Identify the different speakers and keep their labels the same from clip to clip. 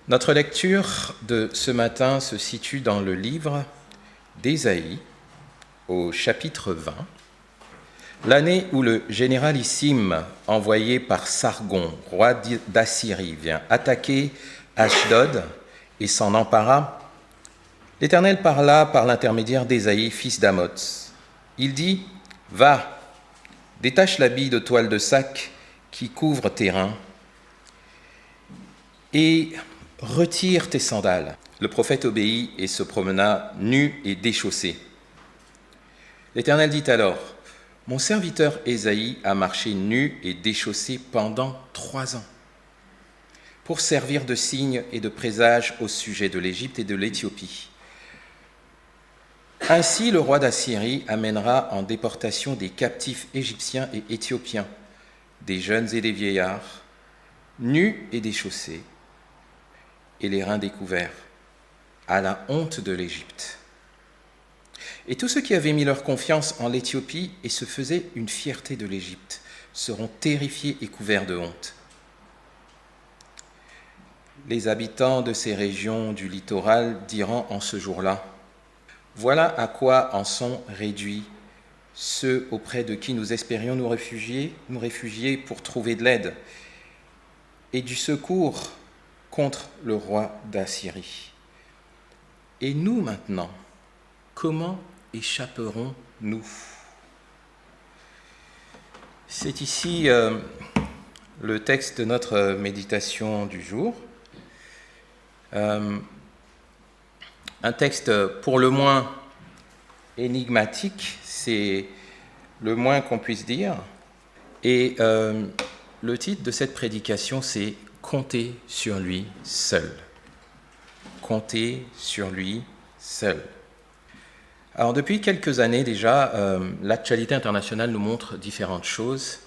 Speaker 1: Notre lecture de ce matin se situe dans le livre d'Ésaïe, au chapitre 20, l'année où le généralissime envoyé par Sargon, roi d'Assyrie, vient attaquer Ashdod et s'en empara. L'Éternel parla par l'intermédiaire d'Ésaïe, fils d'Amoz. Il dit : « Va, détache l'habit de toile de sac qui couvre tes reins et retire tes sandales. » Le prophète obéit et se promena nu et déchaussé. L'Éternel dit alors : « Mon serviteur Ésaïe a marché nu et déchaussé pendant 3 ans pour servir de signe et de présage au sujet de l'Égypte et de l'Éthiopie. Ainsi, le roi d'Assyrie amènera en déportation des captifs égyptiens et éthiopiens, des jeunes et des vieillards, nus et déchaussés, et les reins découverts, à la honte de l'Égypte. Et tous ceux qui avaient mis leur confiance en l'Éthiopie et se faisaient une fierté de l'Égypte seront terrifiés et couverts de honte. Les habitants de ces régions du littoral diront en ce jour-là : voilà à quoi en sont réduits ceux auprès de qui nous espérions nous réfugier pour trouver de l'aide et du secours contre le roi d'Assyrie. Et nous maintenant, comment échapperons-nous ? C'est ici le texte de notre méditation du jour. Un texte pour le moins énigmatique, c'est le moins qu'on puisse dire. Et le titre de cette prédication, c'est « Compter sur lui seul ». Compter sur lui seul. Alors depuis quelques années déjà, l'actualité internationale nous montre différentes choses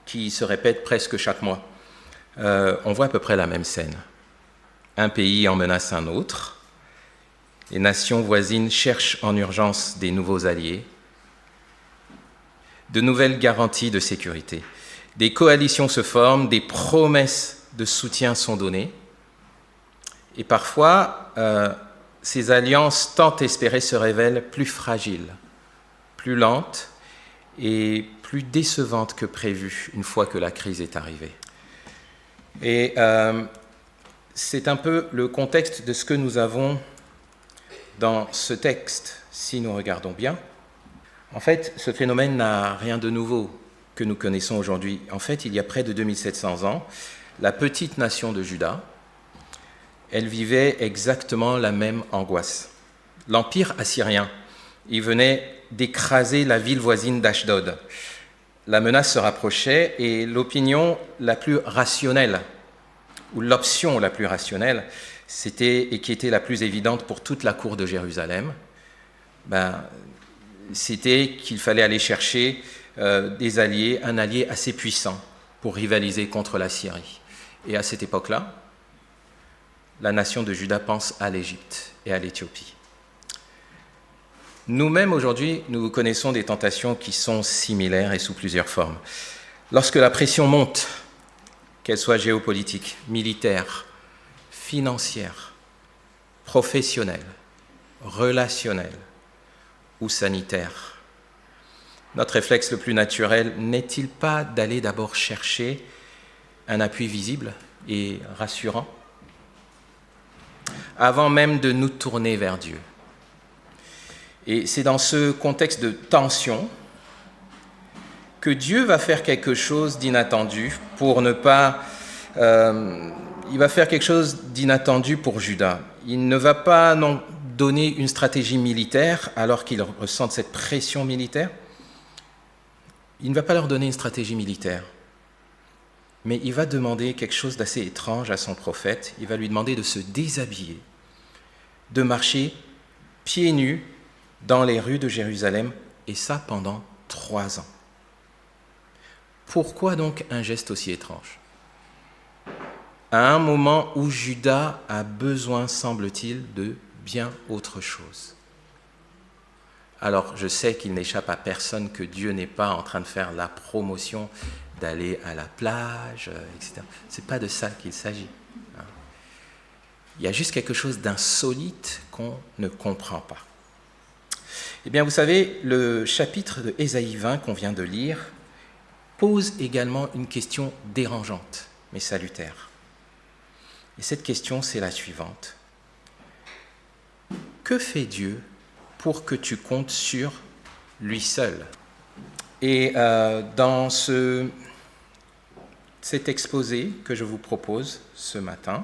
Speaker 1: qui se répètent presque chaque mois. On voit à peu près la même scène. Un pays en menace un autre. Les nations voisines cherchent en urgence des nouveaux alliés, de nouvelles garanties de sécurité. Des coalitions se forment, des promesses de soutien sont données. Et parfois, ces alliances tant espérées se révèlent plus fragiles, plus lentes et plus décevantes que prévues une fois que la crise est arrivée. Et c'est un peu le contexte de ce que nous avons dans ce texte, si nous regardons bien. En fait, ce phénomène n'a rien de nouveau que nous connaissons aujourd'hui. En fait, il y a près de 2700 ans, la petite nation de Juda, elle vivait exactement la même angoisse. L'empire assyrien, il venait d'écraser la ville voisine d'Ashdod. La menace se rapprochait et l'opinion la plus rationnelle, ou l'option la plus rationnelle, et qui était la plus évidente pour toute la cour de Jérusalem, c'était qu'il fallait aller chercher des alliés, un allié assez puissant pour rivaliser contre la Syrie. Et à cette époque-là, la nation de Juda pense à l'Égypte et à l'Éthiopie. Nous-mêmes, aujourd'hui, nous connaissons des tentations qui sont similaires et sous plusieurs formes. Lorsque la pression monte, qu'elle soit géopolitique, militaire, financière, professionnelle, relationnelle ou sanitaire, notre réflexe le plus naturel n'est-il pas d'aller d'abord chercher un appui visible et rassurant avant même de nous tourner vers Dieu? Et c'est dans ce contexte de tension que Dieu va faire quelque chose d'inattendu il va faire quelque chose d'inattendu pour Juda. Il ne va pas donner une stratégie militaire alors qu'ils ressentent cette pression militaire. Il ne va pas leur donner une stratégie militaire, mais il va demander quelque chose d'assez étrange à son prophète. Il va lui demander de se déshabiller, de marcher pieds nus dans les rues de Jérusalem, et ça pendant 3 ans. Pourquoi donc un geste aussi étrange ? À un moment où Juda a besoin, semble-t-il, de bien autre chose. Alors, je sais qu'il n'échappe à personne que Dieu n'est pas en train de faire la promotion d'aller à la plage, etc. Ce n'est pas de ça qu'il s'agit. Il y a juste quelque chose d'insolite qu'on ne comprend pas. Eh bien, vous savez, le chapitre de Ésaïe 20 qu'on vient de lire pose également une question dérangeante, mais salutaire. Et cette question, c'est la suivante. Que fait Dieu pour que tu comptes sur lui seul? Et dans cet exposé que je vous propose ce matin,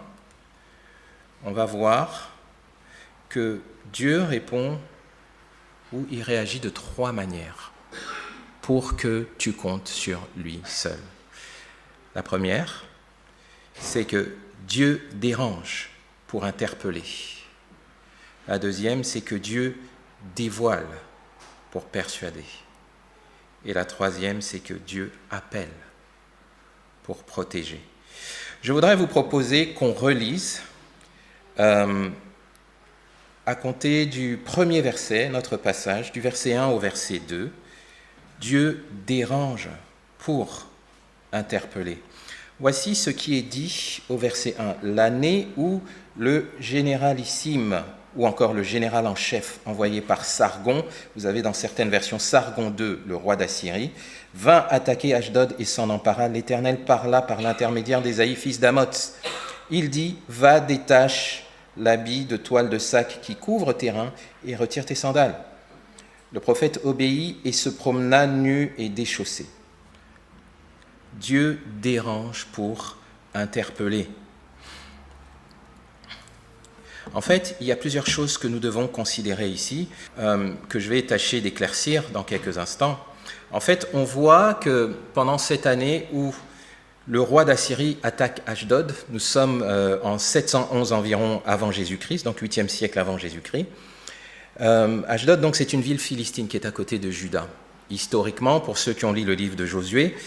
Speaker 1: on va voir que Dieu répond ou il réagit de 3 manières pour que tu comptes sur lui seul. La première, c'est que Dieu dérange pour interpeller. La deuxième, c'est que Dieu dévoile pour persuader. Et la troisième, c'est que Dieu appelle pour protéger. Je voudrais vous proposer qu'on relise à compter du premier verset, notre passage, du verset 1 au verset 2. Dieu dérange pour interpeller. Voici ce qui est dit au verset 1. L'année où le généralissime, ou encore le général en chef envoyé par Sargon, vous avez dans certaines versions Sargon II, le roi d'Assyrie, vint attaquer Ashdod et s'en empara. L'Éternel parla par l'intermédiaire d'Ésaïe, fils d'Amoz. Il dit, va, détache l'habit de toile de sac qui couvre tes reins et retire tes sandales. Le prophète obéit et se promena nu et déchaussé. Dieu dérange pour interpeller. En fait, il y a plusieurs choses que nous devons considérer ici, que je vais tâcher d'éclaircir dans quelques instants. En fait, on voit que pendant cette année où le roi d'Assyrie attaque Ashdod, nous sommes en 711 environ avant Jésus-Christ, donc 8e siècle avant Jésus-Christ. Ashdod, donc, c'est une ville philistine qui est à côté de Juda. Historiquement, pour ceux qui ont lu le livre de Josué,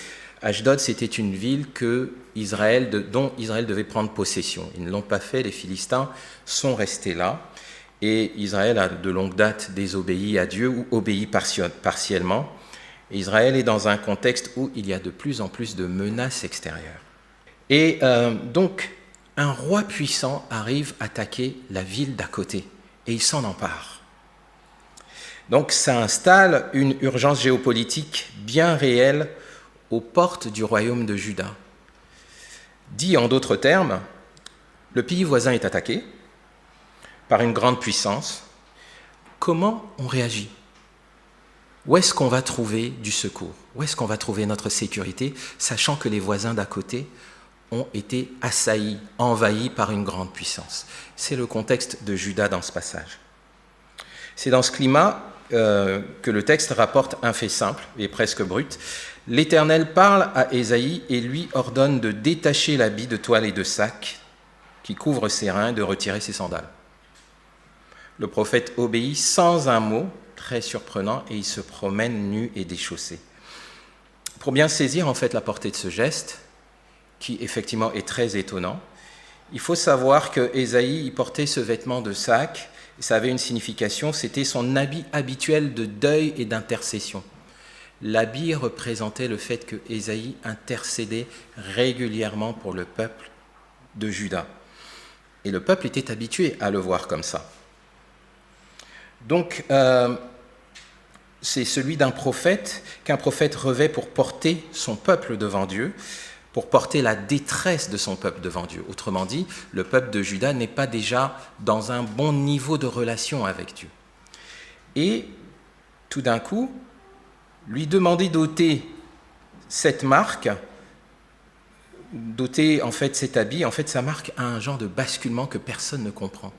Speaker 1: Ashdod, c'était une ville dont Israël devait prendre possession. Ils ne l'ont pas fait, les Philistins sont restés là. Et Israël a de longue date désobéi à Dieu ou obéi partiellement. Et Israël est dans un contexte où il y a de plus en plus de menaces extérieures. Et donc, un roi puissant arrive attaquer la ville d'à côté. Et il s'en empare. Donc, ça installe une urgence géopolitique bien réelle aux portes du royaume de Juda. Dit en d'autres termes, le pays voisin est attaqué par une grande puissance. Comment on réagit? Où est-ce qu'on va trouver du secours? Où est-ce qu'on va trouver notre sécurité, sachant que les voisins d'à côté ont été assaillis, envahis par une grande puissance? C'est le contexte de Juda dans ce passage. C'est dans ce climat que le texte rapporte un fait simple et presque brut. L'Éternel parle à Ésaïe et lui ordonne de détacher l'habit de toile et de sac qui couvre ses reins et de retirer ses sandales. Le prophète obéit sans un mot, très surprenant, et il se promène nu et déchaussé. Pour bien saisir en fait la portée de ce geste, qui effectivement est très étonnant, il faut savoir que Ésaïe portait ce vêtement de sac. Ça avait une signification, c'était son habit habituel de deuil et d'intercession. L'habit représentait le fait que Ésaïe intercédait régulièrement pour le peuple de Juda. Et le peuple était habitué à le voir comme ça. Donc, c'est celui d'un prophète, qu'un prophète revêt pour porter son peuple devant Dieu, pour porter la détresse de son peuple devant Dieu. Autrement dit, le peuple de Juda n'est pas déjà dans un bon niveau de relation avec Dieu. Et tout d'un coup, lui demander d'ôter cette marque, d'ôter en fait cet habit, en fait ça marque un genre de basculement que personne ne comprend.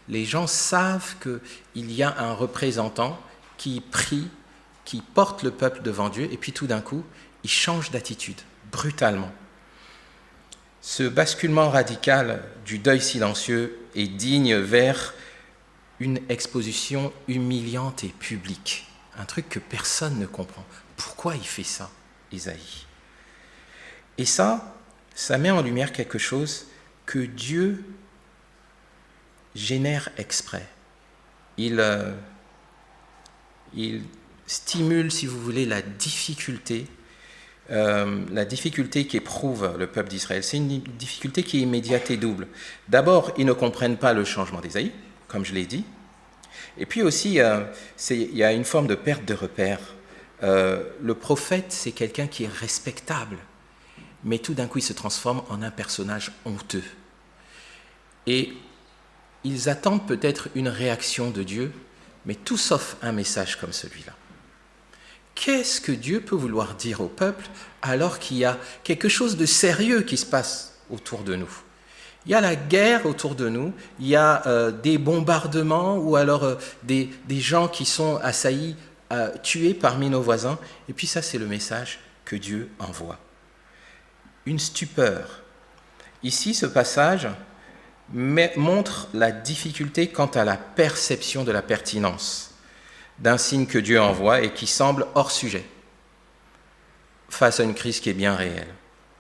Speaker 1: Les gens savent qu'il y a un représentant qui prie, qui porte le peuple devant Dieu, et puis tout d'un coup, il change d'attitude, brutalement. Ce basculement radical du deuil silencieux est digne vers une exposition humiliante et publique. Un truc que personne ne comprend. Pourquoi il fait ça, Ésaïe? Et ça met en lumière quelque chose que Dieu génère exprès. Il stimule, si vous voulez, la difficulté la difficulté qu'éprouve le peuple d'Israël, c'est une difficulté qui est immédiate et double. D'abord, ils ne comprennent pas le changement d'Ésaïe, comme je l'ai dit. Et puis aussi, il y a une forme de perte de repère. Le prophète, c'est quelqu'un qui est respectable, mais tout d'un coup, il se transforme en un personnage honteux. Et ils attendent peut-être une réaction de Dieu, mais tout sauf un message comme celui-là. Qu'est-ce que Dieu peut vouloir dire au peuple alors qu'il y a quelque chose de sérieux qui se passe autour de nous? Il y a la guerre autour de nous, il y a des bombardements ou alors des gens qui sont assaillis, tués parmi nos voisins. Et puis ça, c'est le message que Dieu envoie. Une stupeur. Ici, ce passage montre la difficulté quant à la perception de la pertinence d'un signe que Dieu envoie et qui semble hors sujet face à une crise qui est bien réelle.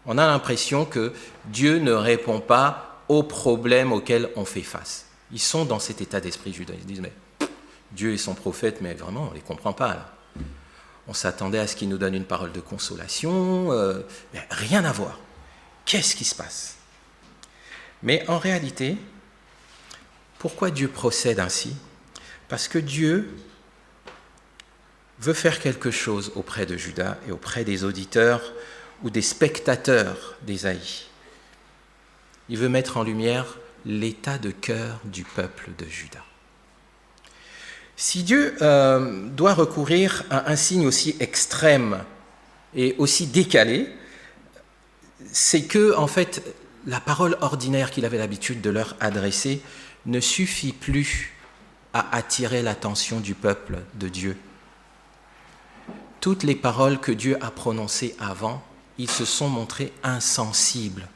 Speaker 1: On a l'impression que Dieu ne répond pas aux problèmes auxquels on fait face. Ils sont dans cet état d'esprit judaïque. Ils disent, mais Dieu et son prophète, mais vraiment, on ne les comprend pas là. On s'attendait à ce qu'il nous donne une parole de consolation, mais rien à voir. Qu'est-ce qui se passe? Mais en réalité, pourquoi Dieu procède ainsi? Parce que Dieu veut faire quelque chose auprès de Juda et auprès des auditeurs ou des spectateurs d'Ésaïe. Il veut mettre en lumière l'état de cœur du peuple de Juda. Si Dieu doit recourir à un signe aussi extrême et aussi décalé, c'est que, en fait, la parole ordinaire qu'il avait l'habitude de leur adresser ne suffit plus à attirer l'attention du peuple de Dieu. Toutes les paroles que Dieu a prononcées avant, ils se sont montrés insensibles.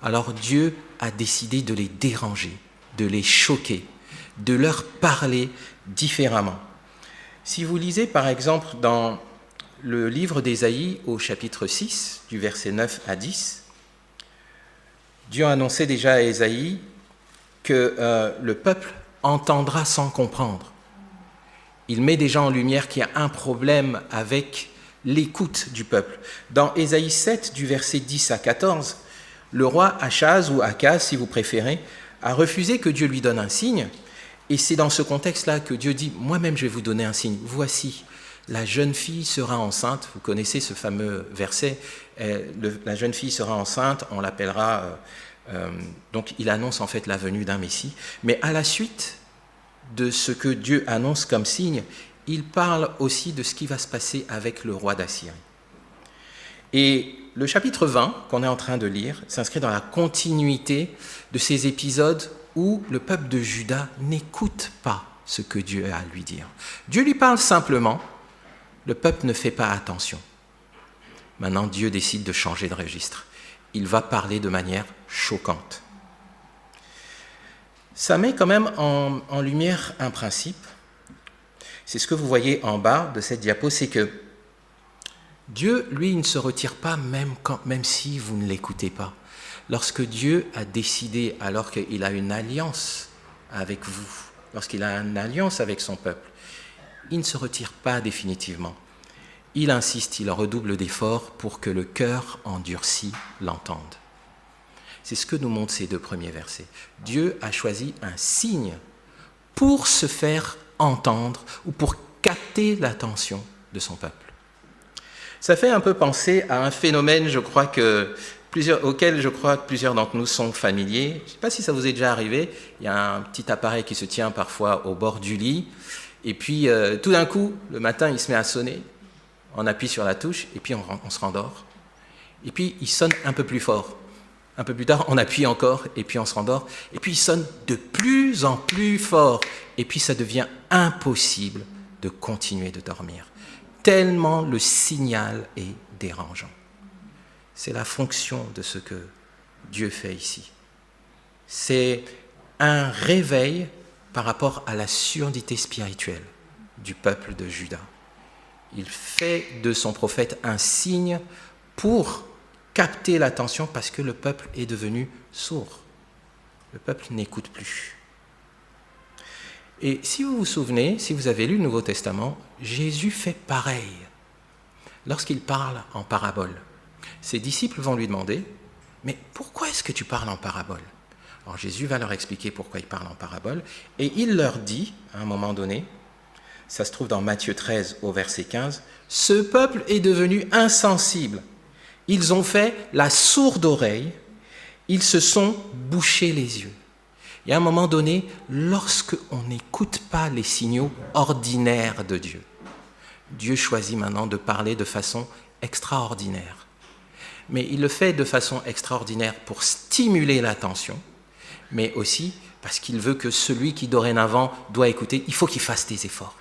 Speaker 1: Alors Dieu a décidé de les déranger, de les choquer, de leur parler différemment. Si vous lisez par exemple dans le livre d'Ésaïe au chapitre 6, du verset 9 à 10, Dieu a annoncé déjà à Ésaïe que le peuple entendra sans comprendre. Il met déjà en lumière qu'il y a un problème avec l'écoute du peuple. Dans Ésaïe 7, du verset 10 à 14, le roi Achaz, ou Akaz si vous préférez, a refusé que Dieu lui donne un signe. Et c'est dans ce contexte-là que Dieu dit « Moi-même, je vais vous donner un signe. Voici, la jeune fille sera enceinte. » Vous connaissez ce fameux verset. La jeune fille sera enceinte, on l'appellera... donc il annonce en fait la venue d'un Messie. Mais à la suite de ce que Dieu annonce comme signe, il parle aussi de ce qui va se passer avec le roi d'Assyrie. Et le chapitre 20, qu'on est en train de lire, s'inscrit dans la continuité de ces épisodes où le peuple de Juda n'écoute pas ce que Dieu a à lui dire. Dieu lui parle simplement, le peuple ne fait pas attention. Maintenant, Dieu décide de changer de registre. Il va parler de manière choquante. Ça met quand même en lumière un principe. C'est ce que vous voyez en bas de cette diapo, c'est que Dieu, lui, il ne se retire pas même si vous ne l'écoutez pas. Lorsque Dieu a décidé, alors qu'il a une alliance avec vous, lorsqu'il a une alliance avec son peuple, il ne se retire pas définitivement. Il insiste, il redouble d'efforts pour que le cœur endurci l'entende. C'est ce que nous montrent ces deux premiers versets. Dieu a choisi un signe pour se faire entendre ou pour capter l'attention de son peuple. Ça fait un peu penser à un phénomène, auquel je crois que plusieurs d'entre nous sont familiers. Je ne sais pas si ça vous est déjà arrivé. Il y a un petit appareil qui se tient parfois au bord du lit. Et puis, tout d'un coup, le matin, il se met à sonner. On appuie sur la touche et puis on se rendort. Et puis, il sonne un peu plus fort. Un peu plus tard, on appuie encore et puis on se rendort. Et puis, il sonne de plus en plus fort. Et puis, ça devient impossible de continuer de dormir. Tellement le signal est dérangeant. C'est la fonction de ce que Dieu fait ici. C'est un réveil par rapport à la surdité spirituelle du peuple de Juda. Il fait de son prophète un signe pour capter l'attention parce que le peuple est devenu sourd. Le peuple n'écoute plus. Et si vous vous souvenez, si vous avez lu le Nouveau Testament, Jésus fait pareil lorsqu'il parle en parabole. Ses disciples vont lui demander, « Mais pourquoi est-ce que tu parles en parabole ?» Alors Jésus va leur expliquer pourquoi il parle en parabole, et il leur dit, à un moment donné, ça se trouve dans Matthieu 13 au verset 15, « Ce peuple est devenu insensible. Ils ont fait la sourde oreille, ils se sont bouchés les yeux. » Et à un moment donné, lorsque on n'écoute pas les signaux ordinaires de Dieu, Dieu choisit maintenant de parler de façon extraordinaire. Mais il le fait de façon extraordinaire pour stimuler l'attention, mais aussi parce qu'il veut que celui qui dorénavant doit écouter, il faut qu'il fasse des efforts.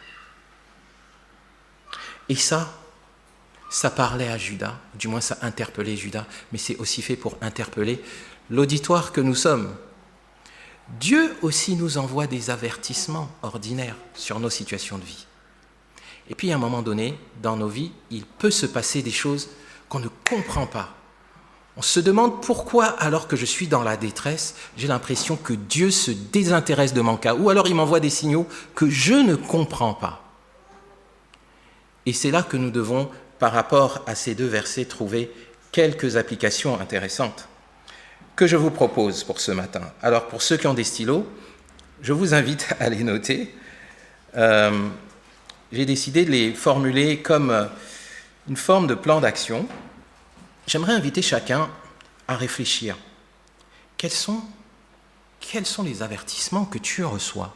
Speaker 1: Et ça parlait à Judas, du moins ça interpellait Judas, mais c'est aussi fait pour interpeller l'auditoire que nous sommes. Dieu aussi nous envoie des avertissements ordinaires sur nos situations de vie. Et puis à un moment donné, dans nos vies, il peut se passer des choses qu'on ne comprend pas. On se demande pourquoi, alors que je suis dans la détresse, j'ai l'impression que Dieu se désintéresse de mon cas, ou alors il m'envoie des signaux que je ne comprends pas. Et c'est là que nous devons, par rapport à ces deux versets, trouver quelques applications intéressantes que je vous propose pour ce matin. Alors pour ceux qui ont des stylos, je vous invite à les noter. J'ai décidé de les formuler comme une forme de plan d'action. J'aimerais inviter chacun à réfléchir. Quels sont les avertissements que tu reçois ?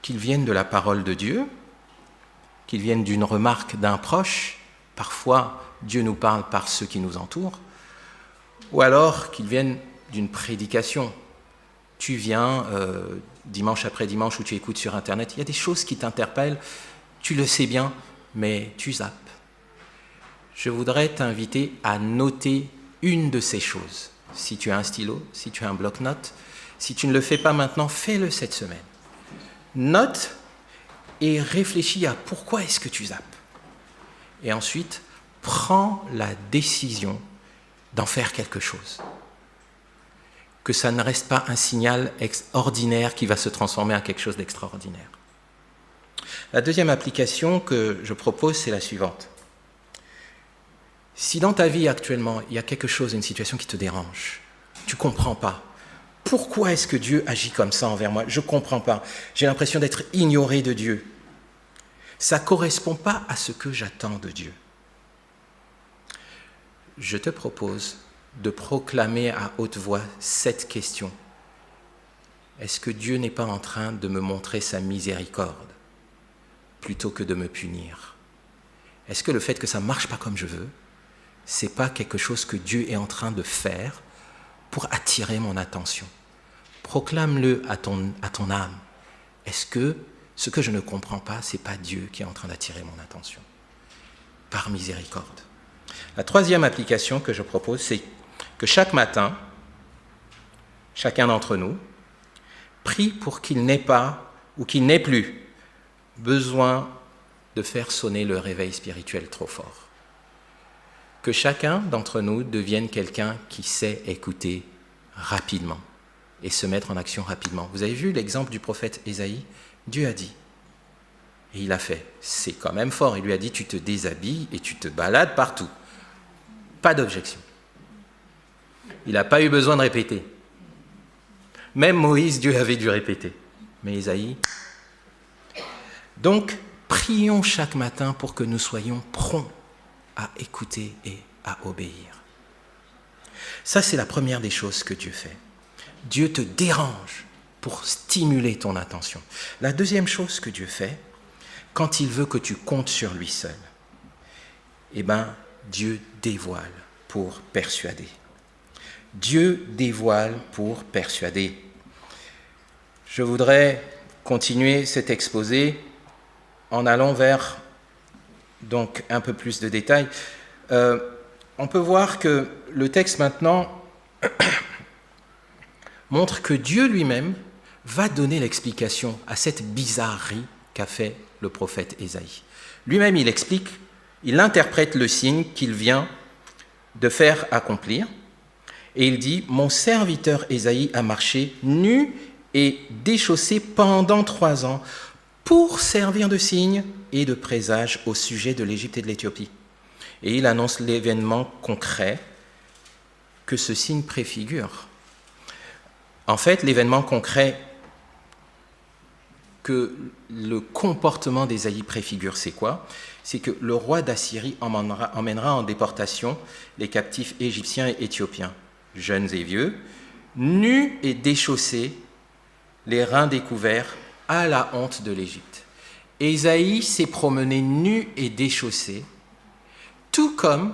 Speaker 1: Qu'ils viennent de la parole de Dieu, qu'ils viennent d'une remarque d'un proche, parfois Dieu nous parle par ceux qui nous entourent, ou alors qu'ils viennent d'une prédication. Tu viens dimanche après dimanche ou tu écoutes sur Internet, il y a des choses qui t'interpellent, tu le sais bien, mais tu zappes. Je voudrais t'inviter à noter une de ces choses. Si tu as un stylo, si tu as un bloc-notes, si tu ne le fais pas maintenant, fais-le cette semaine. Note et réfléchis à pourquoi est-ce que tu zappes. Et ensuite, prends la décision d'en faire quelque chose. Que ça ne reste pas un signal ordinaire qui va se transformer en quelque chose d'extraordinaire. La deuxième application que je propose, c'est la suivante. Si dans ta vie actuellement, il y a quelque chose, une situation qui te dérange, tu ne comprends pas, pourquoi est-ce que Dieu agit comme ça envers moi ? Je ne comprends pas. J'ai l'impression d'être ignoré de Dieu. Ça ne correspond pas à ce que j'attends de Dieu. Je te propose de proclamer à haute voix cette question. Est-ce que Dieu n'est pas en train de me montrer sa miséricorde plutôt que de me punir ? Est-ce que le fait que ça ne marche pas comme je veux, ce n'est pas quelque chose que Dieu est en train de faire pour attirer mon attention ? Proclame-le à ton âme. Est-ce que ce que je ne comprends pas, ce n'est pas Dieu qui est en train d'attirer mon attention ? Par miséricorde. La troisième application que je propose, c'est que chaque matin, chacun d'entre nous prie pour qu'il n'ait pas ou qu'il n'ait plus besoin de faire sonner le réveil spirituel trop fort. Que chacun d'entre nous devienne quelqu'un qui sait écouter rapidement et se mettre en action rapidement. Vous avez vu l'exemple du prophète Ésaïe ? Dieu a dit, et il a fait. C'est quand même fort. Il lui a dit, tu te déshabilles et tu te balades partout. Pas d'objection. Il n'a pas eu besoin de répéter. Même Moïse, Dieu avait dû répéter. Mais Ésaïe... Donc, prions chaque matin pour que nous soyons prompts à écouter et à obéir. Ça, c'est la première des choses que Dieu fait. Dieu te dérange pour stimuler ton attention. La deuxième chose que Dieu fait, quand il veut que tu comptes sur lui seul, Dieu dévoile pour persuader. Dieu dévoile pour persuader. Je voudrais continuer cet exposé en allant vers donc un peu plus de détails. On peut voir que le texte maintenant montre que Dieu lui-même va donner l'explication à cette bizarrerie qu'a fait le prophète Ésaïe. Lui-même, il explique, il interprète le signe qu'il vient de faire accomplir, et il dit « Mon serviteur Ésaïe a marché nu et déchaussé pendant 3 ans pour servir de signe et de présage au sujet de l'Égypte et de l'Éthiopie. » Et il annonce l'événement concret que ce signe préfigure. En fait, l'événement concret que le comportement d'Ésaïe préfigure, c'est quoi? C'est que le roi d'Assyrie emmènera en déportation les captifs égyptiens et éthiopiens, jeunes et vieux, nus et déchaussés, les reins découverts, à la honte de l'Égypte. Ésaïe s'est promené nu et déchaussé, tout comme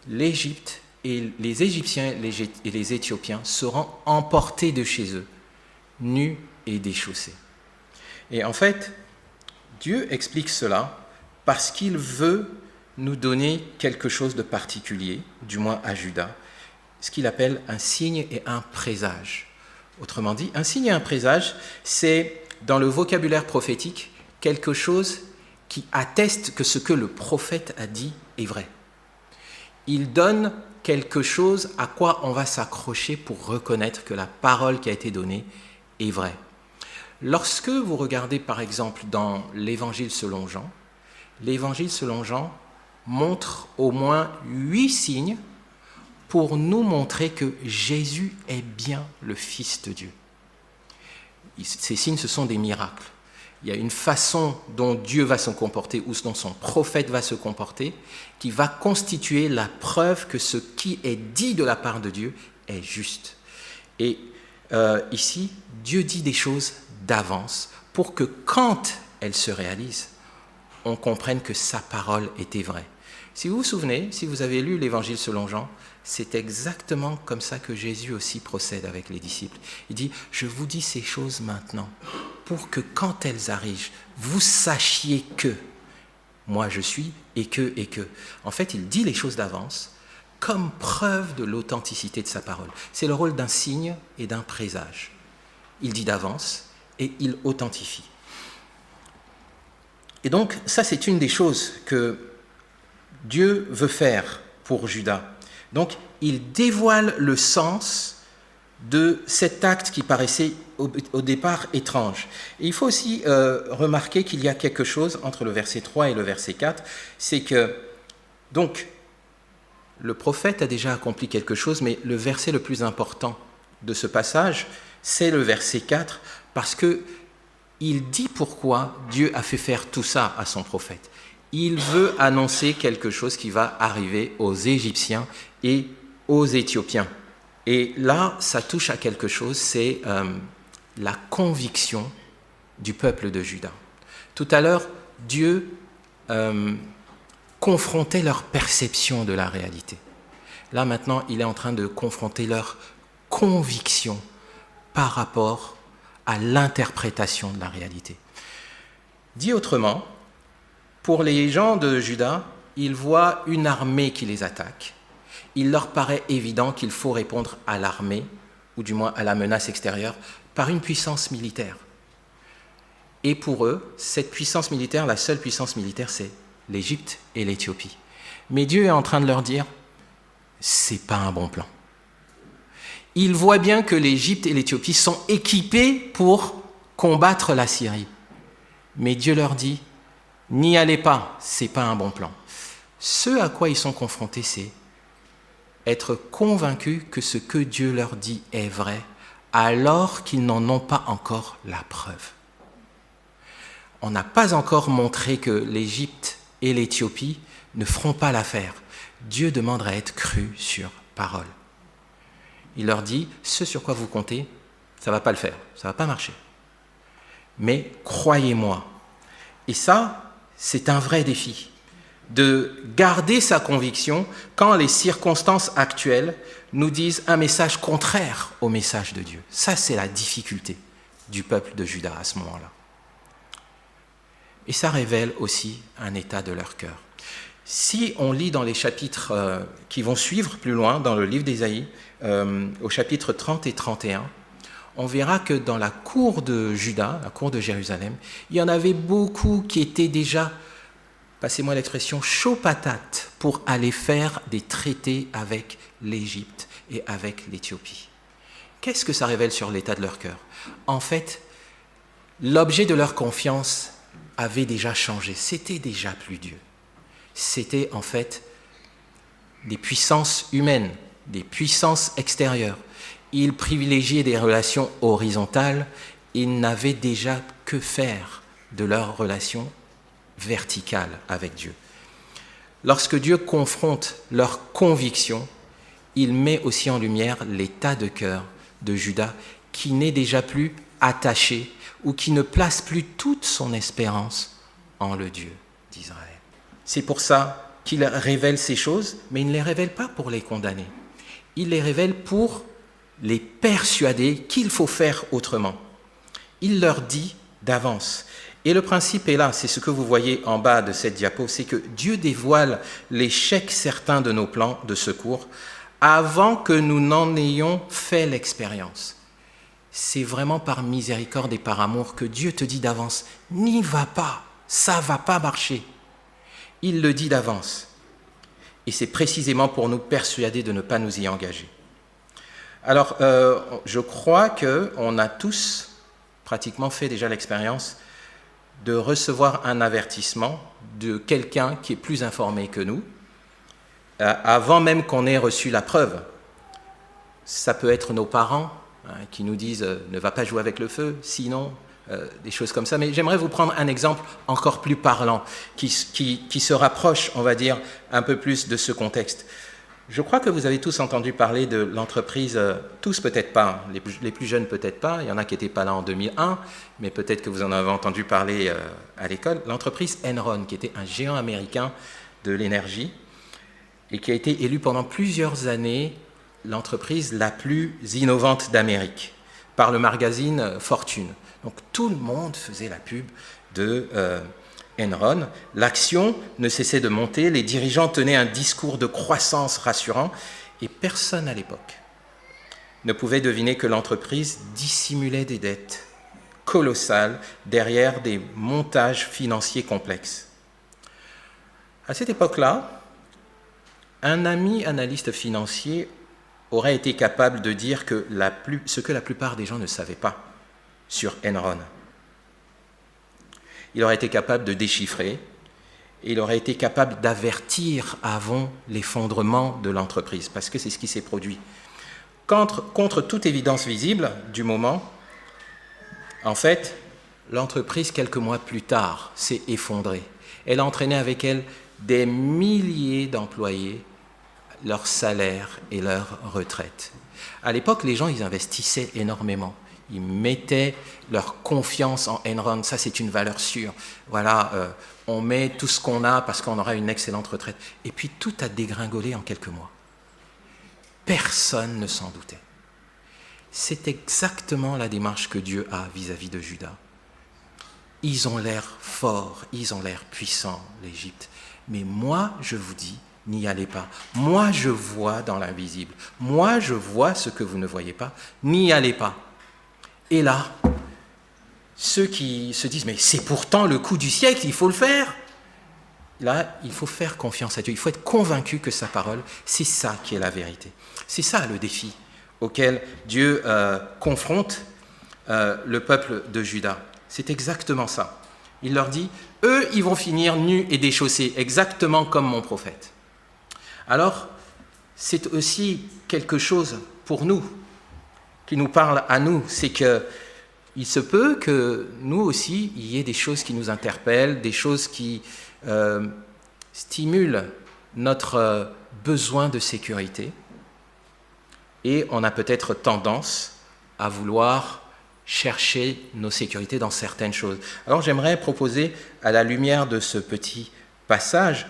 Speaker 1: l'Égypte et les Égyptiens et les Éthiopiens seront emportés de chez eux, nus et déchaussés. Et en fait, Dieu explique cela parce qu'il veut nous donner quelque chose de particulier, du moins à Juda, ce qu'il appelle un signe et un présage. Autrement dit, un signe et un présage, c'est dans le vocabulaire prophétique quelque chose qui atteste que ce que le prophète a dit est vrai. Il donne quelque chose à quoi on va s'accrocher pour reconnaître que la parole qui a été donnée est vraie. Lorsque vous regardez par exemple dans l'Évangile selon Jean montre au moins 8 signes pour nous montrer que Jésus est bien le Fils de Dieu. Ces signes, ce sont des miracles. Il y a une façon dont Dieu va se comporter ou dont son prophète va se comporter qui va constituer la preuve que ce qui est dit de la part de Dieu est juste. Et ici, Dieu dit des choses d'avance pour que quand elles se réalisent, on comprenne que sa parole était vraie. Si vous vous souvenez, si vous avez lu l'Évangile selon Jean, c'est exactement comme ça que Jésus aussi procède avec les disciples. Il dit, je vous dis ces choses maintenant pour que quand elles arrivent, vous sachiez que moi je suis et que. En fait, il dit les choses d'avance comme preuve de l'authenticité de sa parole. C'est le rôle d'un signe et d'un présage. Il dit d'avance et il authentifie. Et donc, ça c'est une des choses que Dieu veut faire pour Juda. Donc, il dévoile le sens de cet acte qui paraissait au départ étrange. Et il faut aussi remarquer qu'il y a quelque chose entre le verset 3 et le verset 4, c'est que, donc, le prophète a déjà accompli quelque chose, mais le verset le plus important de ce passage, c'est le verset 4, parce qu'il dit pourquoi Dieu a fait faire tout ça à son prophète. Il veut annoncer quelque chose qui va arriver aux Égyptiens et aux Éthiopiens. Et là, ça touche à quelque chose, c'est la conviction du peuple de Juda. Tout à l'heure, Dieu confrontait leur perception de la réalité. Là, maintenant, il est en train de confronter leur conviction par rapport à l'interprétation de la réalité. Dit autrement, pour les gens de Juda, ils voient une armée qui les attaque. Il leur paraît évident qu'il faut répondre à l'armée, ou du moins à la menace extérieure, par une puissance militaire. Et pour eux, cette puissance militaire, la seule puissance militaire, c'est l'Égypte et l'Éthiopie. Mais Dieu est en train de leur dire, c'est pas un bon plan. Ils voient bien que l'Égypte et l'Éthiopie sont équipés pour combattre la Syrie. Mais Dieu leur dit, n'y allez pas, c'est pas un bon plan. Ce à quoi ils sont confrontés, c'est être convaincus que ce que Dieu leur dit est vrai, alors qu'ils n'en ont pas encore la preuve. On n'a pas encore montré que l'Égypte et l'Éthiopie ne feront pas l'affaire. Dieu demande à être cru sur parole. Il leur dit, ce sur quoi vous comptez, ça ne va pas le faire, ça ne va pas marcher. Mais croyez-moi. Et ça, c'est un vrai défi, de garder sa conviction quand les circonstances actuelles nous disent un message contraire au message de Dieu. Ça, c'est la difficulté du peuple de Juda à ce moment-là. Et ça révèle aussi un état de leur cœur. Si on lit dans les chapitres qui vont suivre plus loin, dans le livre d'Ésaïe, au chapitre 30 et 31, on verra que dans la cour de Juda, la cour de Jérusalem, il y en avait beaucoup qui étaient déjà, passez-moi l'expression, chaud patate pour aller faire des traités avec l'Égypte et avec l'Éthiopie. Qu'est-ce que ça révèle sur l'état de leur cœur? En fait, l'objet de leur confiance avait déjà changé, c'était déjà plus Dieu. C'était en fait des puissances humaines, des puissances extérieures. Ils privilégiaient des relations horizontales, ils n'avaient déjà que faire de leurs relations verticales avec Dieu. Lorsque Dieu confronte leurs convictions, il met aussi en lumière l'état de cœur de Judas qui n'est déjà plus attaché ou qui ne place plus toute son espérance en le Dieu d'Israël. C'est pour ça qu'il révèle ces choses, mais il ne les révèle pas pour les condamner. Il les révèle pour les persuader qu'il faut faire autrement. Il leur dit d'avance. Et le principe est là, c'est ce que vous voyez en bas de cette diapo, c'est que Dieu dévoile l'échec certain de nos plans de secours avant que nous n'en ayons fait l'expérience. C'est vraiment par miséricorde et par amour que Dieu te dit d'avance, n'y va pas, ça ne va pas marcher. Il le dit d'avance. Et c'est précisément pour nous persuader de ne pas nous y engager. Alors, je crois qu'on a tous pratiquement fait déjà l'expérience de recevoir un avertissement de quelqu'un qui est plus informé que nous, avant même qu'on ait reçu la preuve. Ça peut être nos parents qui nous disent « ne va pas jouer avec le feu, sinon… » des choses comme ça. Mais j'aimerais vous prendre un exemple encore plus parlant, qui se rapproche, on va dire, un peu plus de ce contexte. Je crois que vous avez tous entendu parler de l'entreprise, tous peut-être pas, les plus jeunes peut-être pas, il y en a qui n'étaient pas là en 2001, mais peut-être que vous en avez entendu parler à l'école, l'entreprise Enron, qui était un géant américain de l'énergie, et qui a été élue pendant plusieurs années l'entreprise la plus innovante d'Amérique, par le magazine Fortune. Donc tout le monde faisait la pub de Enron. L'action ne cessait de monter, les dirigeants tenaient un discours de croissance rassurant et personne à l'époque ne pouvait deviner que l'entreprise dissimulait des dettes colossales derrière des montages financiers complexes. À cette époque-là, un ami analyste financier aurait été capable de dire que ce que la plupart des gens ne savaient pas sur Enron. Il aurait été capable de déchiffrer et il aurait été capable d'avertir avant l'effondrement de l'entreprise, parce que c'est ce qui s'est produit. Contre toute évidence visible du moment, en fait, l'entreprise, quelques mois plus tard, s'est effondrée. Elle a entraîné avec elle des milliers d'employés, leurs salaires et leurs retraites. À l'époque, les gens, ils investissaient énormément. Ils mettaient leur confiance en Enron, ça c'est une valeur sûre. Voilà, on met tout ce qu'on a parce qu'on aura une excellente retraite. Et puis tout a dégringolé en quelques mois. Personne ne s'en doutait. C'est exactement la démarche que Dieu a vis-à-vis de Juda. Ils ont l'air forts, ils ont l'air puissants, l'Égypte. Mais moi, je vous dis, n'y allez pas. Moi, je vois dans l'invisible. Moi, je vois ce que vous ne voyez pas. N'y allez pas. Et là, ceux qui se disent « mais c'est pourtant le coup du siècle, il faut le faire !» Là, il faut faire confiance à Dieu. Il faut être convaincu que sa parole, c'est ça qui est la vérité. C'est ça le défi auquel Dieu confronte le peuple de Juda. C'est exactement ça. Il leur dit « eux, ils vont finir nus et déchaussés, exactement comme mon prophète. » Alors, c'est aussi quelque chose pour nous, qui nous parle à nous, c'est qu'il se peut que nous aussi, il y ait des choses qui nous interpellent, des choses qui stimulent notre besoin de sécurité. Et on a peut-être tendance à vouloir chercher nos sécurités dans certaines choses. Alors j'aimerais proposer, à la lumière de ce petit passage,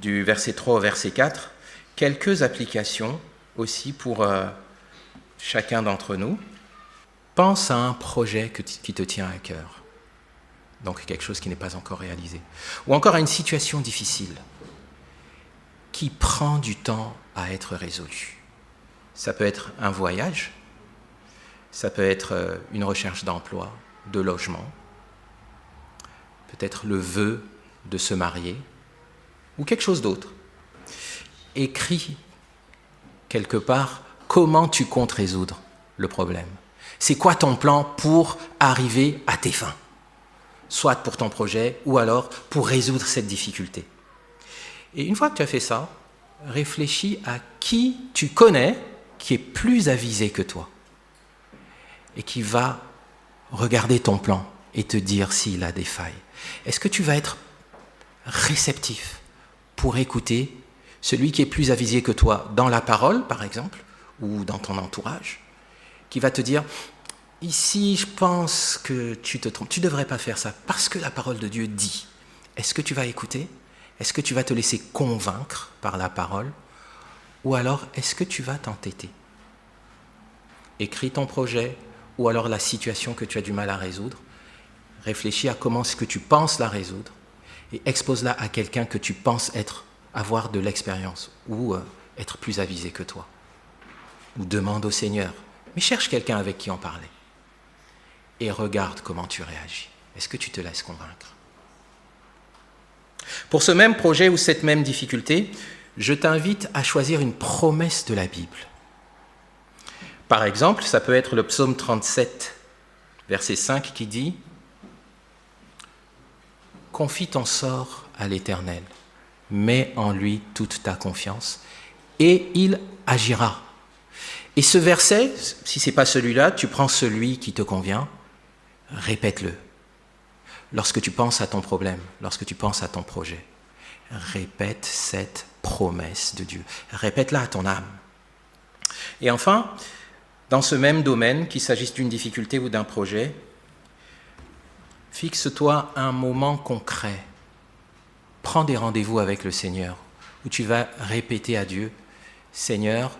Speaker 1: du verset 3 au verset 4, quelques applications aussi pour chacun d'entre nous. Pense à un projet qui te tient à cœur, donc quelque chose qui n'est pas encore réalisé, ou encore à une situation difficile qui prend du temps à être résolue. Ça peut être un voyage, ça peut être une recherche d'emploi, de logement, peut-être le vœu de se marier, ou quelque chose d'autre. Écris quelque part comment tu comptes résoudre le problème. C'est quoi ton plan pour arriver à tes fins? soit pour ton projet, ou alors pour résoudre cette difficulté. Et une fois que tu as fait ça, réfléchis à qui tu connais qui est plus avisé que toi et qui va regarder ton plan et te dire s'il a des failles. Est-ce que tu vas être réceptif pour écouter celui qui est plus avisé que toi dans la parole, par exemple, ou dans ton entourage, qui va te dire « Ici, je pense que tu te trompes, tu ne devrais pas faire ça, parce que la parole de Dieu dit. » Est-ce que tu vas écouter ? Est-ce que tu vas te laisser convaincre par la parole ? Ou alors, est-ce que tu vas t'entêter ? Écris ton projet, ou alors la situation que tu as du mal à résoudre. Réfléchis à comment est-ce que tu penses la résoudre et expose-la à quelqu'un que tu penses avoir de l'expérience ou être plus avisé que toi. Ou demande au Seigneur, mais cherche quelqu'un avec qui en parler. Et regarde comment tu réagis. Est-ce que tu te laisses convaincre ? Pour ce même projet ou cette même difficulté, je t'invite à choisir une promesse de la Bible. Par exemple, ça peut être le psaume 37, verset 5 qui dit « Confie ton sort à l'Éternel, mets en lui toute ta confiance, et il agira. » Et ce verset, si ce n'est pas celui-là, tu prends celui qui te convient, répète-le. Lorsque tu penses à ton problème, lorsque tu penses à ton projet, répète cette promesse de Dieu. Répète-la à ton âme. Et enfin, dans ce même domaine, qu'il s'agisse d'une difficulté ou d'un projet, fixe-toi un moment concret. Prends des rendez-vous avec le Seigneur, où tu vas répéter à Dieu, « Seigneur,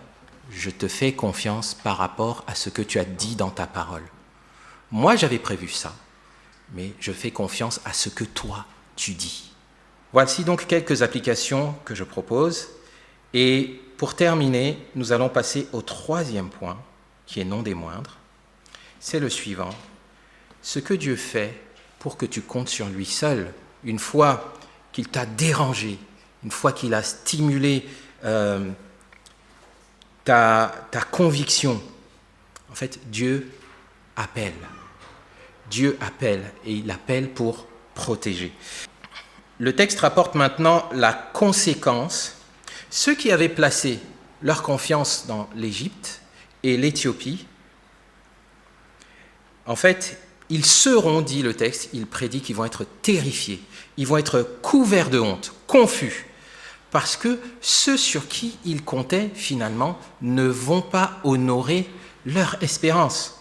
Speaker 1: je te fais confiance par rapport à ce que tu as dit dans ta parole. Moi, j'avais prévu ça, mais je fais confiance à ce que toi, tu dis. » Voici donc quelques applications que je propose. Et pour terminer, nous allons passer au troisième point, qui est non des moindres. C'est le suivant. Ce que Dieu fait pour que tu comptes sur lui seul, une fois qu'il t'a dérangé, une fois qu'il a stimulé ta conviction. En fait, Dieu appelle. Dieu appelle et il appelle pour protéger. Le texte rapporte maintenant la conséquence. Ceux qui avaient placé leur confiance dans l'Égypte et l'Éthiopie, en fait, ils seront, dit le texte, il prédit qu'ils vont être terrifiés, ils vont être couverts de honte, confus, parce que ceux sur qui ils comptaient, finalement, ne vont pas honorer leur espérance.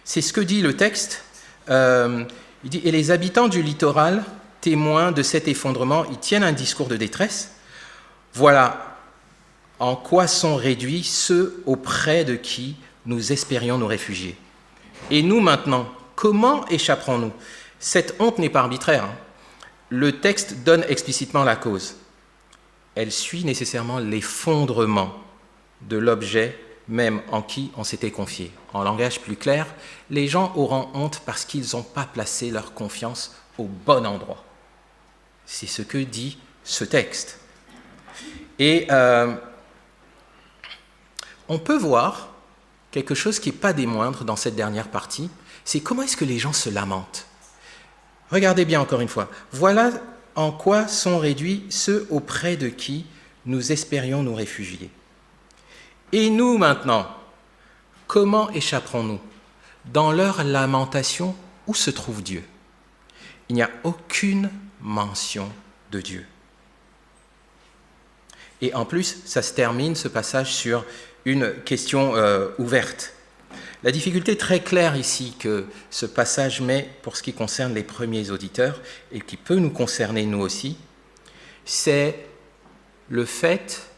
Speaker 1: C'est ce que dit le texte. Il dit « Et les habitants du littoral, témoins de cet effondrement, ils tiennent un discours de détresse. Voilà en quoi sont réduits ceux auprès de qui nous espérions nous réfugier. Et nous maintenant, comment échapperons-nous ? Cette honte n'est pas arbitraire. Le texte donne explicitement la cause. Elle suit nécessairement l'effondrement de l'objet même en qui on s'était confié. En langage plus clair, les gens auront honte parce qu'ils n'ont pas placé leur confiance au bon endroit. C'est ce que dit ce texte. Et on peut voir quelque chose qui n'est pas des moindres dans cette dernière partie, c'est comment est-ce que les gens se lamentent. Regardez bien encore une fois. Voilà en quoi sont réduits ceux auprès de qui nous espérions nous réfugier. Et nous maintenant, comment échapperons-nous ? Dans leur lamentation, où se trouve Dieu ? Il n'y a aucune mention de Dieu. Et en plus, ça se termine, ce passage, sur une question ouverte. La difficulté très claire ici que ce passage met pour ce qui concerne les premiers auditeurs, et qui peut nous concerner nous aussi, c'est le fait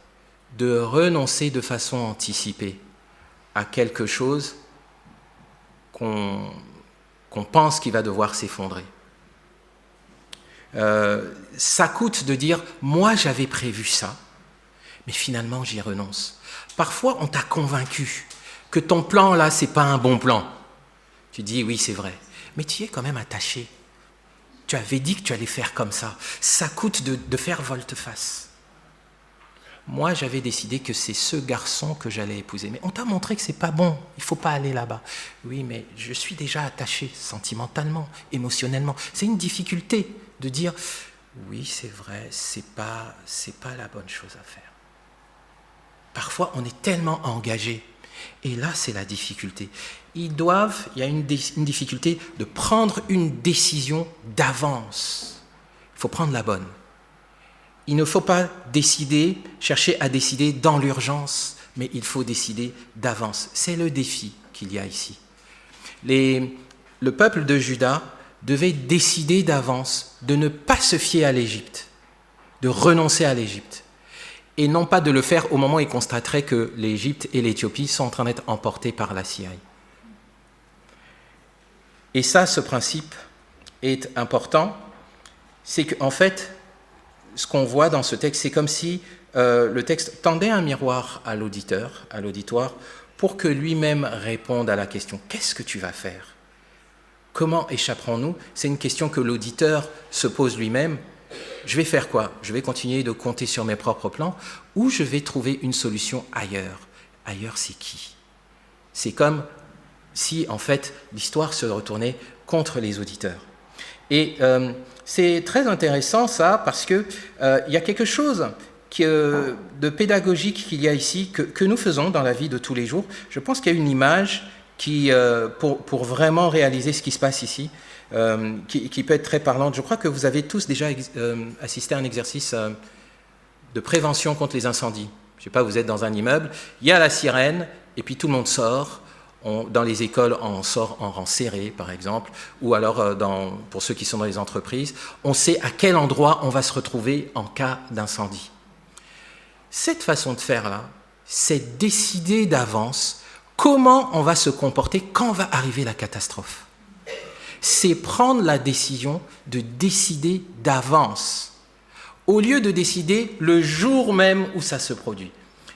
Speaker 1: de renoncer de façon anticipée à quelque chose qu'on pense qu'il va devoir s'effondrer. Ça coûte de dire « moi j'avais prévu ça », mais finalement j'y renonce. Parfois on t'a convaincu que ton plan là c'est pas un bon plan. Tu dis oui c'est vrai, mais tu y es quand même attaché. Tu avais dit que tu allais faire comme ça. Ça coûte de faire volte-face. moi j'avais décidé que c'est ce garçon que j'allais épouser. Mais on t'a montré que c'est pas bon, il faut pas aller là-bas. Oui, mais je suis déjà attaché sentimentalement, émotionnellement. C'est une difficulté de dire, oui, c'est vrai, c'est pas la bonne chose à faire. Parfois, on est tellement engagé. Et là, c'est la difficulté. Il y a une difficulté de prendre une décision d'avance. Il faut prendre la bonne. Il ne faut pas chercher à décider dans l'urgence, mais il faut décider d'avance. C'est le défi qu'il y a ici. Le peuple de Juda devait décider d'avance de ne pas se fier à l'Égypte, de renoncer à l'Égypte. Et non pas de le faire au moment où ils constateraient que l'Égypte et l'Éthiopie sont en train d'être emportés par la Syrie. Et ça, ce principe est important. C'est qu'en fait, ce qu'on voit dans ce texte, c'est comme si le texte tendait un miroir à l'auditoire, pour que lui-même réponde à la question « Qu'est-ce que tu vas faire ? Comment échapperons-nous » C'est une question que l'auditeur se pose lui-même. Je vais faire quoi ? Je vais continuer de compter sur mes propres plans ou je vais trouver une solution ailleurs ? Ailleurs, c'est qui ? C'est comme si, en fait, l'histoire se retournait contre les auditeurs. Et c'est très intéressant, ça, parce qu'il y a quelque chose de pédagogique qu'il y a ici, que nous faisons dans la vie de tous les jours. Je pense qu'il y a une image qui, pour vraiment réaliser ce qui se passe ici, qui peut être très parlante. Je crois que vous avez tous déjà assisté à un exercice de prévention contre les incendies. Je ne sais pas, vous êtes dans un immeuble, il y a la sirène, et puis tout le monde sort. Dans les écoles, on sort en rang serré, par exemple, ou alors pour ceux qui sont dans les entreprises, on sait à quel endroit on va se retrouver en cas d'incendie. Cette façon de faire-là, c'est décider d'avance comment on va se comporter quand va arriver la catastrophe. C'est prendre la décision de décider d'avance, au lieu de décider le jour même où ça se produit.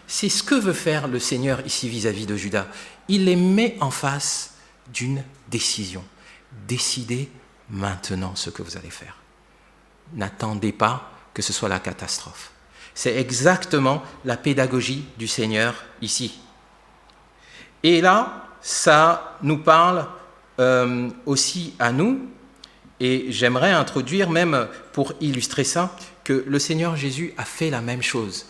Speaker 1: C'est ce que veut faire le Seigneur ici vis-à-vis de Juda. Il les met en face d'une décision. Décidez maintenant ce que vous allez faire. N'attendez pas que ce soit la catastrophe. C'est exactement la pédagogie du Seigneur ici. Et là, ça nous parle aussi à nous, et j'aimerais introduire même pour illustrer ça, que le Seigneur Jésus a fait la même chose.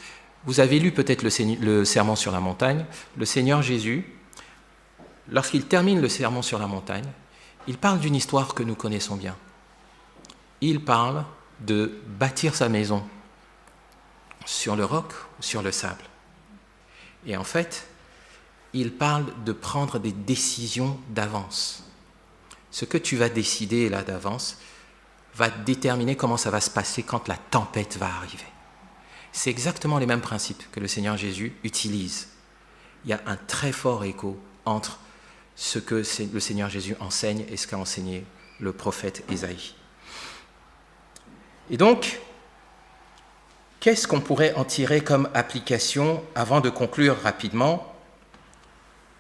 Speaker 1: Vous avez lu peut-être le Sermon sur la montagne. Le Seigneur Jésus, lorsqu'il termine le Sermon sur la montagne, il parle d'une histoire que nous connaissons bien. Il parle de bâtir sa maison sur le roc ou sur le sable. Et en fait, il parle de prendre des décisions d'avance. Ce que tu vas décider là d'avance va déterminer comment ça va se passer quand la tempête va arriver. C'est exactement les mêmes principes que le Seigneur Jésus utilise. Il y a un très fort écho entre ce que le Seigneur Jésus enseigne et ce qu'a enseigné le prophète Ésaïe. Et donc, qu'est-ce qu'on pourrait en tirer comme application avant de conclure rapidement ?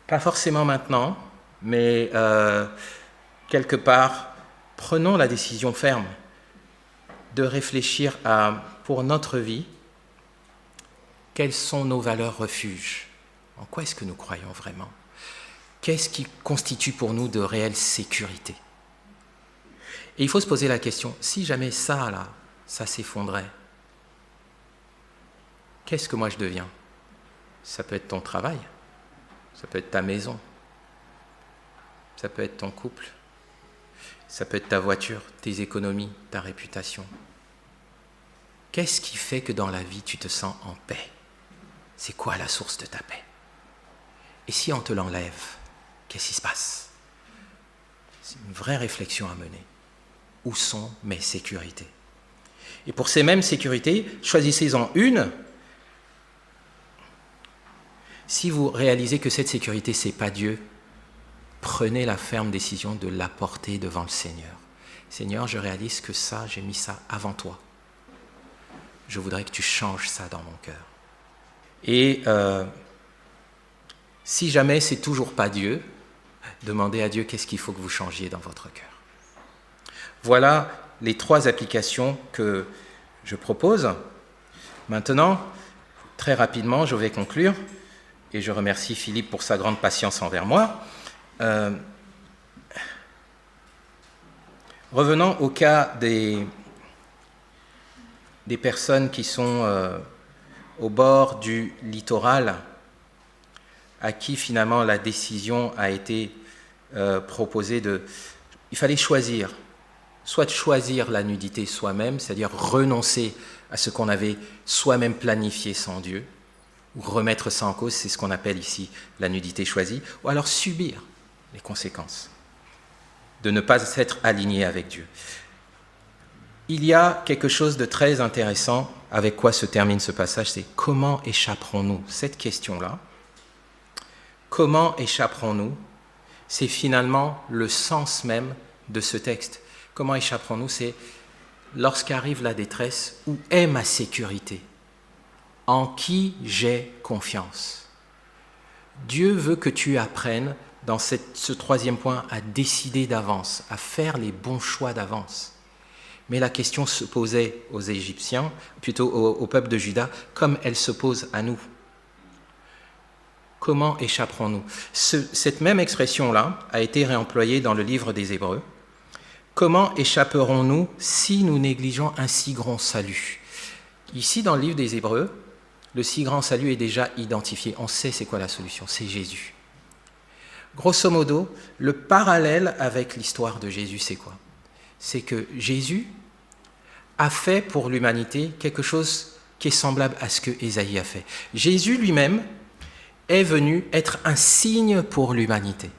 Speaker 1: Pas forcément maintenant, mais quelque part, prenons la décision ferme de réfléchir à, pour notre vie, quelles sont nos valeurs refuges ? En quoi est-ce que nous croyons vraiment ? Qu'est-ce qui constitue pour nous de réelle sécurité ? Et il faut se poser la question, si jamais ça s'effondrait, qu'est-ce que moi je deviens ? Ça peut être ton travail, ça peut être ta maison, ça peut être ton couple, ça peut être ta voiture, tes économies, ta réputation. Qu'est-ce qui fait que dans la vie tu te sens en paix ? C'est quoi la source de ta paix ? Et si on te l'enlève, qu'est-ce qui se passe ? C'est une vraie réflexion à mener. Où sont mes sécurités ? Et pour ces mêmes sécurités, choisissez-en une. Si vous réalisez que cette sécurité, ce n'est pas Dieu, prenez la ferme décision de l'apporter devant le Seigneur. Seigneur, je réalise que ça, j'ai mis ça avant toi. Je voudrais que tu changes ça dans mon cœur. Et si jamais c'est toujours pas Dieu, demandez à Dieu qu'est-ce qu'il faut que vous changiez dans votre cœur. Voilà les 3 applications que je propose. Maintenant, Très rapidement, je vais conclure, et je remercie Philippe pour sa grande patience envers moi. Revenons au cas des personnes qui sont au bord du littoral, à qui finalement la décision a été proposée de... Il fallait choisir, soit de choisir la nudité soi-même, c'est-à-dire renoncer à ce qu'on avait soi-même planifié sans Dieu, ou remettre ça en cause, c'est ce qu'on appelle ici la nudité choisie, ou alors subir les conséquences de ne pas être aligné avec Dieu. Il y a quelque chose de très intéressant avec quoi se termine ce passage, c'est comment échapperons-nous? Cette question-là, comment échapperons-nous? C'est finalement le sens même de ce texte. Comment échapperons-nous? C'est lorsqu'arrive la détresse, où est ma sécurité? En qui j'ai confiance? Dieu veut que tu apprennes dans ce troisième point à décider d'avance, à faire les bons choix d'avance. Mais la question se posait aux Égyptiens, plutôt au peuple de Juda, comme elle se pose à nous. Comment échapperons-nous? Cette même expression-là a été réemployée dans le livre des Hébreux. Comment échapperons-nous si nous négligeons un si grand salut? Ici, dans le livre des Hébreux, le si grand salut est déjà identifié. On sait c'est quoi la solution, c'est Jésus. Grosso modo, le parallèle avec l'histoire de Jésus, c'est quoi? C'est que Jésus a fait pour l'humanité quelque chose qui est semblable à ce que Ésaïe a fait. Jésus lui-même est venu être un signe pour l'humanité.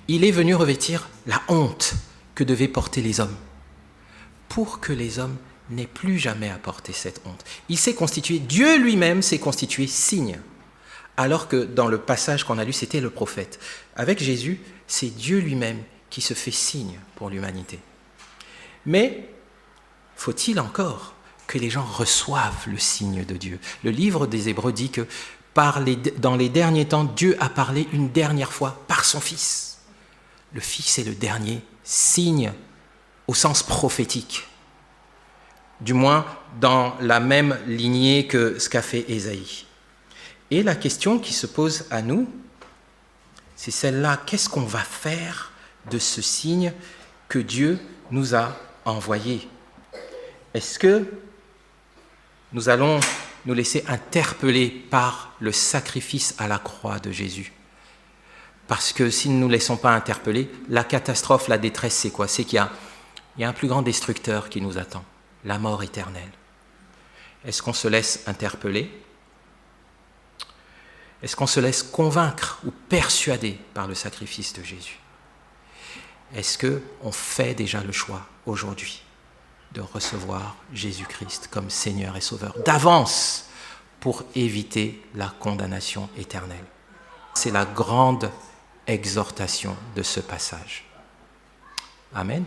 Speaker 1: Il est venu revêtir la honte que devaient porter les hommes, pour que les hommes n'aient plus jamais à porter cette honte. Il s'est constitué, Dieu lui-même s'est constitué signe, alors que dans le passage qu'on a lu, c'était le prophète. Avec Jésus, c'est Dieu lui-même qui se fait signe pour l'humanité. Mais faut-il encore que les gens reçoivent le signe de Dieu? Le livre des Hébreux dit que dans les derniers temps, Dieu a parlé une dernière fois par son Fils. Le Fils est le dernier signe au sens prophétique, du moins dans la même lignée que ce qu'a fait Ésaïe. Et la question qui se pose à nous, c'est celle-là: qu'est-ce qu'on va faire de ce signe que Dieu nous a envoyé? Est-ce que nous allons nous laisser interpeller par le sacrifice à la croix de Jésus? Parce que si nous ne nous laissons pas interpeller, la catastrophe, la détresse, c'est quoi? C'est qu'il y a un plus grand destructeur qui nous attend, la mort éternelle. Est-ce qu'on se laisse interpeller? Est-ce qu'on se laisse convaincre ou persuader par le sacrifice de Jésus? Est-ce qu'on fait déjà le choix aujourd'hui de recevoir Jésus-Christ comme Seigneur et Sauveur d'avance pour éviter la condamnation éternelle? C'est la grande exhortation de ce passage. Amen.